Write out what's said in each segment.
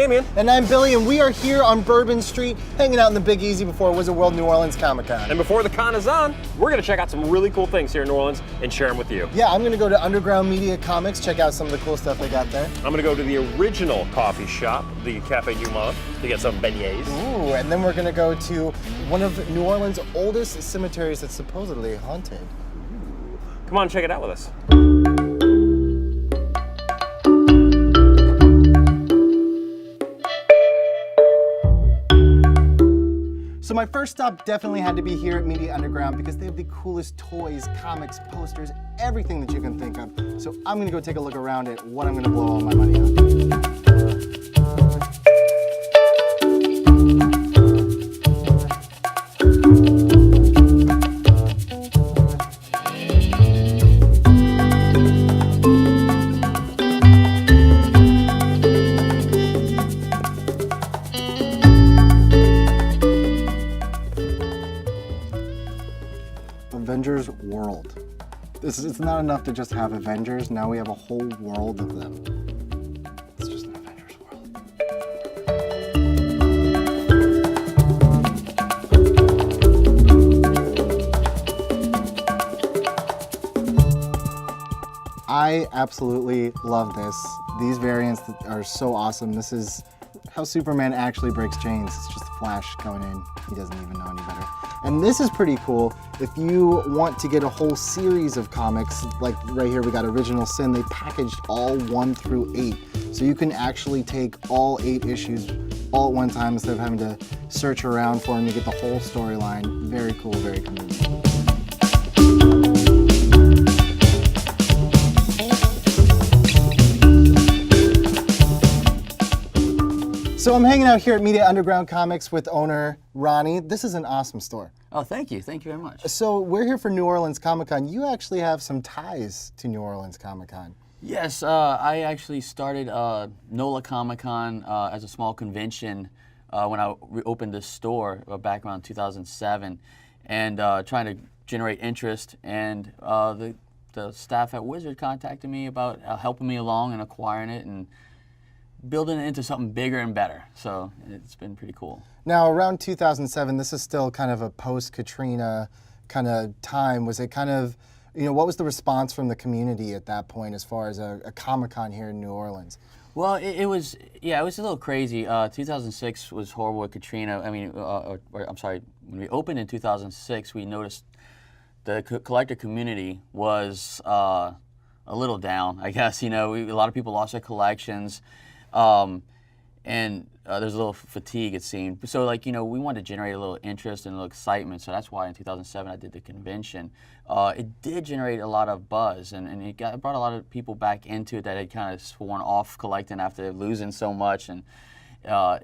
Damian. And I'm Billy, and we are here on Bourbon Street, hanging out in the Big Easy before Wizard World New Orleans Comic Con. And before the con is on, we're going to check out some really cool things here in New Orleans and share them with you. Yeah, I'm going to go to Underground Media Comics, check out some of the cool stuff they got there. I'm going to go to the original coffee shop, the Cafe Du Monde, to get some beignets. Ooh, and then we're going to go to one of New Orleans' oldest cemeteries that's supposedly haunted. Ooh. Come on, check it out with us. So my first stop definitely had to be here at Media Underground because they have the coolest toys, comics, posters, everything that you can think of. So I'm gonna go take a look around at what I'm gonna blow all my money on. Avengers World. It's not enough to just have Avengers, now we have a whole world of them. It's just an Avengers World. I absolutely love this. These variants are so awesome. This is how Superman actually breaks chains. It's just Flash going in. He doesn't even know any better. And this is pretty cool. If you want to get a whole series of comics, like right here we got Original Sin, they packaged all 1 through 8. So you can actually take all 8 issues all at one time instead of having to search around for them. You get the whole storyline. Very cool, very convenient. So I'm hanging out here at Media Underground Comics with owner Ronnie. This is an awesome store. Oh, thank you. Thank you very much. So we're here for New Orleans Comic Con. You actually have some ties to New Orleans Comic Con. Yes, I actually started NOLA Comic Con as a small convention when I opened this store back around 2007, and trying to generate interest. And the staff at Wizard contacted me about helping me along and acquiring it and building it into something bigger and better. So it's been pretty cool. Now, around 2007, this is still kind of a post-Katrina kind of time. Was it kind of, you know, what was the response from the community at that point as far as a Comic-Con here in New Orleans? Well, it was a little crazy. 2006 was horrible with Katrina. I mean, I'm sorry, when we opened in 2006, we noticed the collector community was a little down, I guess. You know, a lot of people lost their collections. And there's a little fatigue, it seemed. So, like, you know, we wanted to generate a little interest and a little excitement. So that's why in 2007 I did the convention. It did generate a lot of buzz, and it brought a lot of people back into it that had kind of sworn off collecting after losing so much. And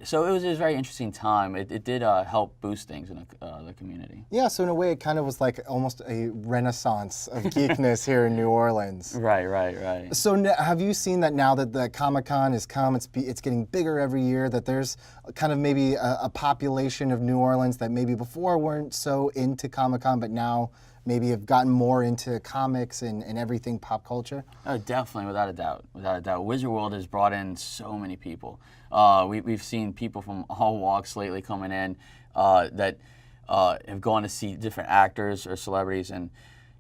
so it was a very interesting time. It did help boost things in the community. Yeah, so in a way it kind of was like almost a renaissance of geekness here in New Orleans. Right. So have you seen that now that the Comic-Con has come, it's getting bigger every year, that there's kind of maybe a population of New Orleans that maybe before weren't so into Comic-Con, but now maybe have gotten more into comics and everything pop culture? Oh, definitely, without a doubt. Wizard World has brought in so many people. We've seen people from all walks lately coming in that have gone to see different actors or celebrities, and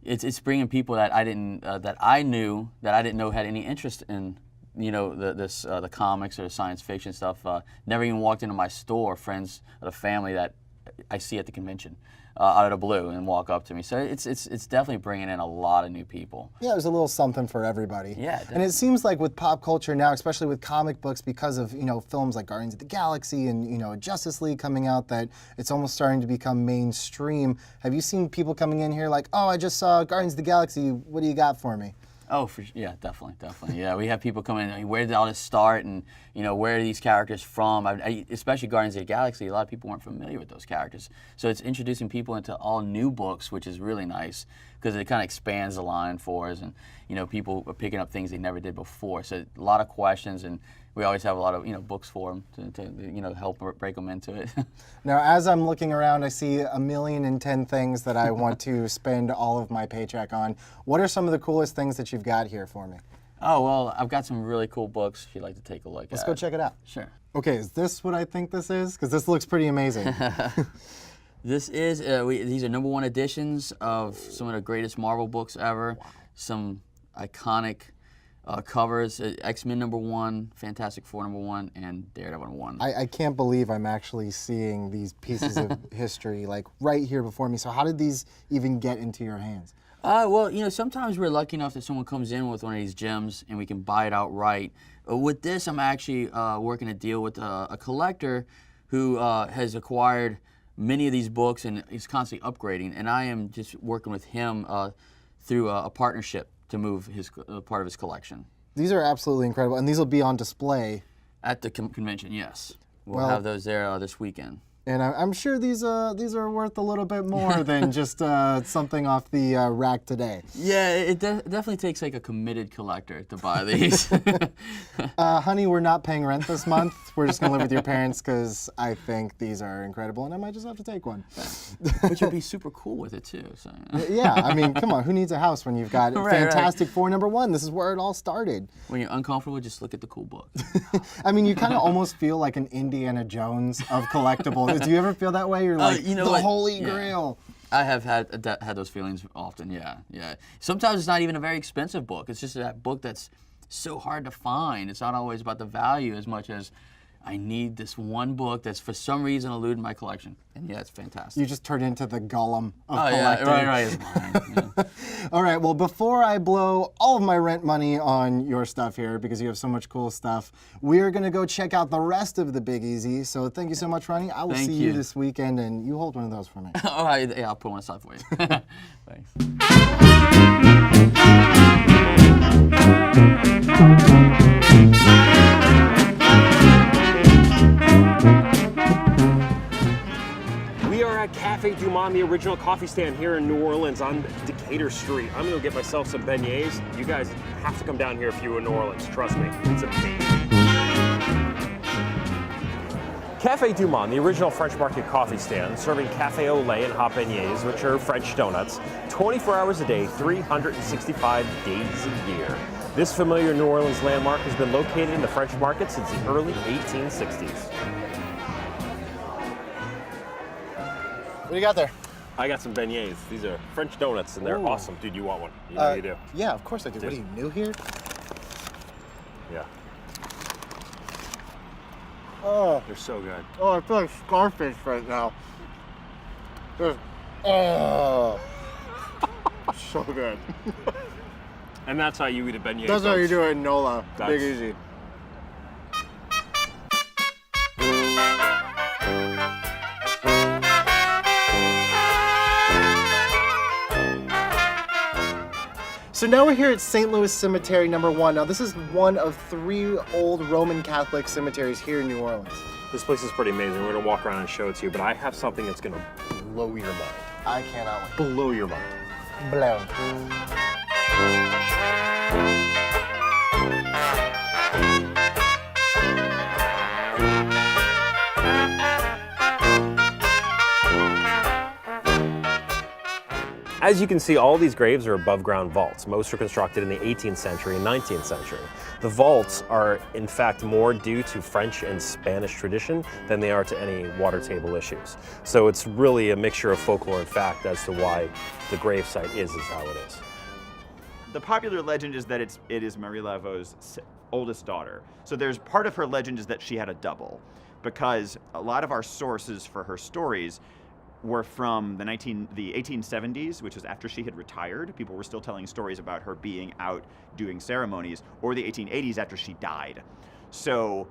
it's bringing people that I didn't know had any interest in, you know, the comics or the science fiction stuff. Never even walked into my store. Friends of the family that I see at the convention out of the blue and walk up to me. So it's definitely bringing in a lot of new people. Yeah, there's a little something for everybody. Yeah, definitely. And it seems like with pop culture now, especially with comic books, because of, you know, films like Guardians of the Galaxy and, you know, Justice League coming out, that it's almost starting to become mainstream. Have you seen people coming in here like, oh, I just saw Guardians of the Galaxy, what do you got for me? Oh, yeah, definitely. Yeah, we have people coming in, where did all this start, and, you know, where are these characters from? Especially Guardians of the Galaxy, a lot of people weren't familiar with those characters. So it's introducing people into all new books, which is really nice, because it kind of expands the line for us, and, you know, people are picking up things they never did before. So a lot of questions, and we always have a lot of, you know, books for them to you know, help break them into it. Now, as I'm looking around, I see 1,000,010 things that I want to spend all of my paycheck on. What are some of the coolest things that you've got here for me? Oh, well, I've got some really cool books if you'd like to take a look at. Let's go check it out. Sure. Okay, is this what I think this is? Because this looks pretty amazing. This is, these are #1 editions of some of the greatest Marvel books ever. Wow. Some iconic covers, X-Men #1, Fantastic Four #1, and Daredevil #1. I can't believe I'm actually seeing these pieces of history like right here before me. So how did these even get into your hands? Well, sometimes we're lucky enough that someone comes in with one of these gems and we can buy it outright. With this, I'm actually working a deal with a collector who has acquired many of these books and is constantly upgrading, and I am just working with him through a partnership to move his part of his collection. These are absolutely incredible, and these will be on display at the convention. Yes, we'll have those there this weekend. And I'm sure these are worth a little bit more than just something off the rack today. Yeah, it definitely takes like a committed collector to buy these. Honey, we're not paying rent this month. We're just gonna live with your parents because I think these are incredible, and I might just have to take one. But you'd be super cool with it too. So. Yeah, I mean, come on, who needs a house when you've got Fantastic Four #1? This is where it all started. When you're uncomfortable, just look at the cool book. I mean, you kind of almost feel like an Indiana Jones of collectibles. Do you ever feel that way? You're like, the Holy Grail. I have had those feelings often, yeah. Sometimes it's not even a very expensive book. It's just that book that's so hard to find. It's not always about the value as much as I need this one book that's for some reason eluded my collection. And yeah, it's fantastic. You just turned into the Gollum of collecting. Yeah, right. It's mine. Yeah. All right, well, before I blow all of my rent money on your stuff here, because you have so much cool stuff, we're going to go check out the rest of the Big Easy. So thank you so much, Ronnie. I will see you this weekend, and you hold one of those for me. All right, yeah, I'll put one aside for you. Thanks. We are at Cafe Du Monde, the original coffee stand here in New Orleans on Decatur Street. I'm gonna go get myself some beignets. You guys have to come down here if you're in New Orleans. Trust me, it's amazing. Cafe Du Monde, the original French market coffee stand, serving cafe au lait and hot beignets, which are French donuts, 24 hours a day, 365 days a year. This familiar New Orleans landmark has been located in the French market since the early 1860s. What do you got there? I got some beignets. These are French donuts, and they're awesome. Dude, you want one? You know you do. Yeah, of course I do. What are you, new here? Yeah. Oh. They're so good. Oh, I feel like Scarface right now. Oh. So good. And that's how you eat a beignet. That's how you do it in NOLA. Big Easy. So now we're here at St. Louis Cemetery #1. Now this is one of 3 old Roman Catholic cemeteries here in New Orleans. This place is pretty amazing. We're gonna walk around and show it to you, but I have something that's gonna blow your mind. I cannot wait. Blow your mind. Blown. As you can see, all these graves are above ground vaults. Most were constructed in the 18th century and 19th century. The vaults are in fact more due to French and Spanish tradition than they are to any water table issues. So it's really a mixture of folklore and fact as to why the gravesite is how it is. The popular legend is that it is Marie Laveau's oldest daughter. So there's part of her legend is that she had a double, because a lot of our sources for her stories were from the 1870s, which was after she had retired. People were still telling stories about her being out doing ceremonies, or the 1880s after she died. So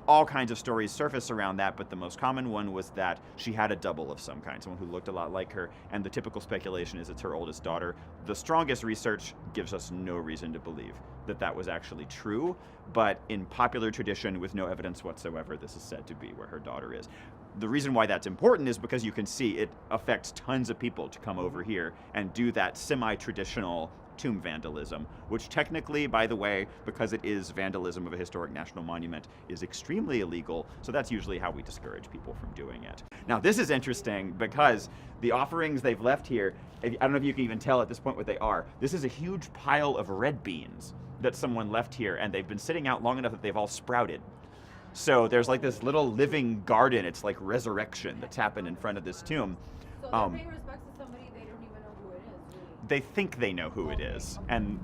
all kinds of stories surface around that, but the most common one was that she had a double of some kind, someone who looked a lot like her, and the typical speculation is it's her oldest daughter. The strongest research gives us no reason to believe that that was actually true, but in popular tradition, with no evidence whatsoever, this is said to be where her daughter is. The reason why that's important is because you can see it affects tons of people to come over here and do that semi-traditional tomb vandalism, which technically, by the way, because it is vandalism of a historic national monument, is extremely illegal. So that's usually how we discourage people from doing it. Now, this is interesting because the offerings they've left here, I don't know if you can even tell at this point what they are. This is a huge pile of red beans that someone left here, and they've been sitting out long enough that they've all sprouted. So there's like this little living garden. It's like resurrection that's happened in front of this tomb. So they're paying respects to somebody they don't even know who it is. Really. They think they know who it is, and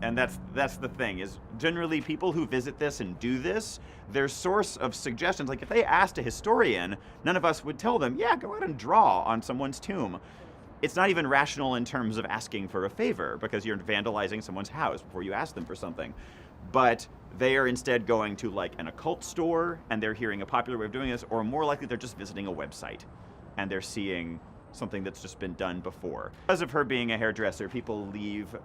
that's the thing, is generally people who visit this and do this, their source of suggestions, like if they asked a historian, none of us would tell them, yeah, go out and draw on someone's tomb. It's not even rational in terms of asking for a favor, because you're vandalizing someone's house before you ask them for something. But they are instead going to like an occult store, and they're hearing a popular way of doing this, or more likely they're just visiting a website, and they're seeing something that's just been done before. Because of her being a hairdresser, people leave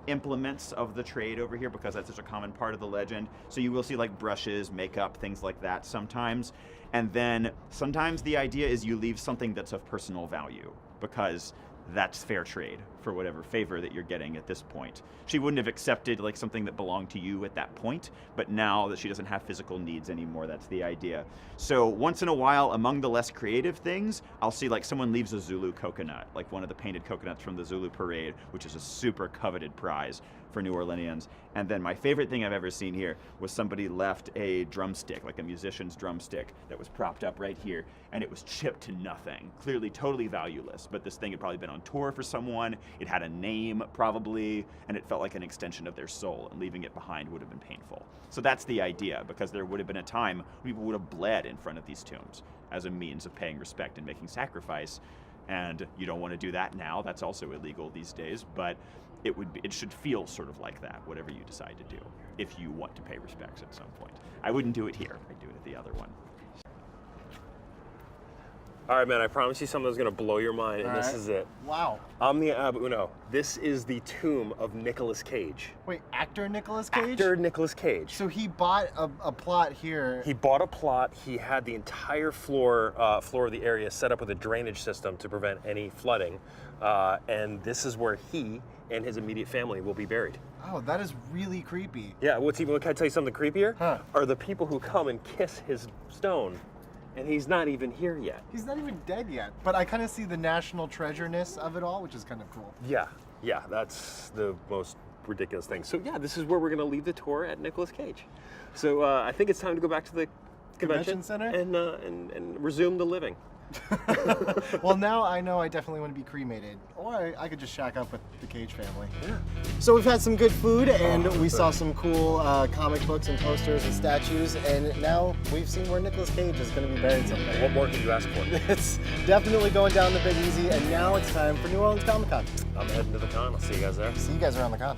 implements of the trade over here because that's such a common part of the legend. So you will see like brushes, makeup, things like that sometimes. And then sometimes the idea is you leave something that's of personal value, because that's fair trade for whatever favor that you're getting at this point. She wouldn't have accepted like something that belonged to you at that point, but now that she doesn't have physical needs anymore, that's the idea. So once in a while, among the less creative things, I'll see like someone leaves a Zulu coconut, like one of the painted coconuts from the Zulu parade, which is a super coveted prize for New Orleanians. And then my favorite thing I've ever seen here was somebody left a drumstick, like a musician's drumstick, that was propped up right here, and it was chipped to nothing. Clearly totally valueless, but this thing had probably been on tour for someone, it had a name probably, and it felt like an extension of their soul, and leaving it behind would have been painful. So that's the idea, because there would have been a time when people would have bled in front of these tombs as a means of paying respect and making sacrifice. And you don't want to do that now, that's also illegal these days, but it should feel sort of like that, whatever you decide to do, if you want to pay respects at some point. I wouldn't do it here, I'd do it at the other one. All right, man, I promise you something that's gonna blow your mind, and All this right. is it. Wow. Omnia ab uno. This is the tomb of Nicolas Cage. Wait, actor Nicolas Cage? Actor Nicolas Cage. So he bought a plot here. He bought a plot. He had the entire floor of the area set up with a drainage system to prevent any flooding, and this is where he and his immediate family will be buried. Oh, that is really creepy. Yeah, can I tell you something creepier? Huh. Are the people who come and kiss his stone, and he's not even here yet. He's not even dead yet. But I kind of see the national treasure-ness of it all, which is kind of cool. Yeah, that's the most ridiculous thing. So yeah, this is where we're gonna leave the tour at Nicolas Cage. So I think it's time to go back to the convention center and resume the living. Well, now I know I definitely want to be cremated, or I could just shack up with the Cage family. Yeah. So we've had some good food, and we saw some cool comic books and posters and statues, and now we've seen where Nicolas Cage is going to be buried someday. What more could you ask for? It's definitely going down the Big Easy, and now it's time for New Orleans Comic Con. I'm heading to the con. I'll see you guys there. See you guys around the con.